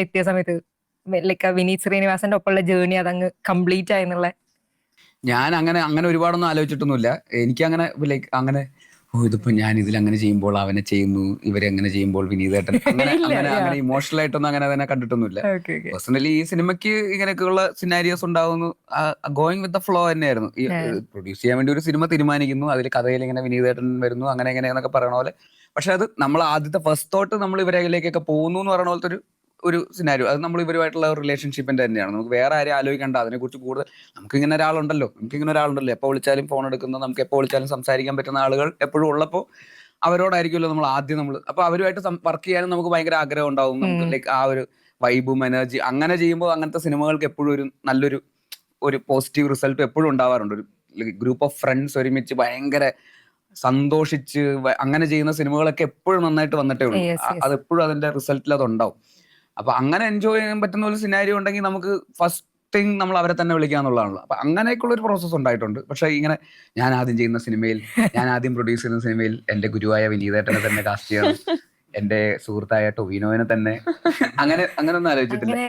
എത്തിയ സമയത്ത് ലൈക്ക് വിനീത് ശ്രീനിവാസന്റെ ഒപ്പമുള്ള ജേർണി അതങ്ങ് കംപ്ലീറ്റ് ആയെന്നുള്ള? ഞാൻ അങ്ങനെ അങ്ങനെ ഒരുപാടൊന്നും ആലോചിച്ചിട്ടൊന്നുമില്ല. എനിക്കങ്ങനെ ലൈക്ക് അങ്ങനെ ഇതിപ്പോ ഞാൻ ഇതിലങ്ങനെ ചെയ്യുമ്പോൾ അവനെ ചെയ്യുന്നു, ഇവരെങ്ങനെ ചെയ്യുമ്പോൾ വിനീതേട്ടൻ അങ്ങനെ ഇല്ല. അങ്ങനെ അങ്ങനെ ഇമോഷണൽ ആയിട്ടൊന്നും അങ്ങനെ തന്നെ കണ്ടിട്ടൊന്നുമില്ല. Okay okay. പേഴ്സണലി ഈ സിനിമയ്ക്ക് ഇങ്ങനെയൊക്കെയുള്ള സിനാരിയോസ് ഉണ്ടാവുന്നു, ഗോയിങ് വിത്ത് ദ ഫ്ലോ തന്നെയായിരുന്നു. ഈ പ്രൊഡ്യൂസ് ചെയ്യാൻ വേണ്ടി ഒരു സിനിമ തീരുമാനിക്കുന്നു, അതിൽ കഥയിൽ ഇങ്ങനെ വിനീതേട്ടൻ വരുന്നു, അങ്ങനെ എങ്ങനെയാന്നൊക്കെ പറയണ പോലെ. പക്ഷെ അത് നമ്മൾ ആദ്യത്തെ ഫസ്റ്റ് തോട്ട് നമ്മൾ ഇവരിലേക്കൊക്കെ പോകുന്നു എന്ന് പറയുന്ന പോലത്തെ ഒരു സിനാരിയോ, അത് നമ്മൾ ഇവരുമായിട്ടുള്ള ഒരു റിലേഷൻഷിപ്പിന്റെ തന്നെയാണ്. നമുക്ക് വേറെ ആരെയും ആലോചിക്കേണ്ട, അതിനെക്കുറിച്ച് കൂടുതൽ. നമുക്കിങ്ങനെ ഒരാളുണ്ടല്ലോ എപ്പോൾ വിളിച്ചാലും ഫോൺ എടുക്കുന്ന, നമുക്ക് എപ്പോൾ വിളിച്ചാലും സംസാരിക്കാൻ പറ്റുന്ന ആളുകൾ എപ്പോഴും ഉള്ളപ്പോൾ അവരോടായിരിക്കുമല്ലോ നമ്മൾ ആദ്യം അപ്പൊ അവരുമായിട്ട് വർക്ക് ചെയ്യാനും നമുക്ക് ഭയങ്കര ആഗ്രഹം ഉണ്ടാവും. നമുക്ക് ലൈക്ക് ആ ഒരു വൈബും എനർജി അങ്ങനെ ചെയ്യുമ്പോൾ അങ്ങനത്തെ സിനിമകൾക്ക് എപ്പോഴും ഒരു നല്ലൊരു പോസിറ്റീവ് റിസൾട്ട് എപ്പോഴും ഉണ്ടാവാറുണ്ട്. ഒരു ഗ്രൂപ്പ് ഓഫ് ഫ്രണ്ട്സ് ഒരുമിച്ച് ഭയങ്കര സന്തോഷിച്ച് അങ്ങനെ ചെയ്യുന്ന സിനിമകളൊക്കെ എപ്പോഴും നന്നായിട്ട് വന്നിട്ടേ ഉള്ളൂ. അത് എപ്പോഴും അതിന്റെ റിസൾട്ടിൽ അത് ഉണ്ടാവും. അപ്പൊ അങ്ങനെ എൻജോയ് ചെയ്യാൻ പറ്റുന്ന ഒരു സിനാരിയോ ഉണ്ടെങ്കിൽ നമുക്ക് ഫസ്റ്റ് തിങ് നമ്മൾ അവരെ തന്നെ വിളിക്കാന്നുള്ളതാണല്ലോ. അപ്പൊ അങ്ങനെയൊക്കെയുള്ള ഒരു പ്രോസസ്സ് ഉണ്ടായിട്ടുണ്ട്. പക്ഷെ ഇങ്ങനെ ഞാൻ ആദ്യം ചെയ്യുന്ന സിനിമയിൽ, ഞാൻ ആദ്യം പ്രൊഡ്യൂസ് ചെയ്യുന്ന സിനിമയിൽ എന്റെ ഗുരുവായ വിനീതേട്ടനെ തന്നെ കാസ്റ്റ് ചെയ്യണം, എന്റെ സുഹൃത്തായ ടൊവിനോവിനെ തന്നെ, അങ്ങനെ ഒന്നും ആലോചിച്ചിട്ടില്ല. അങ്ങനെ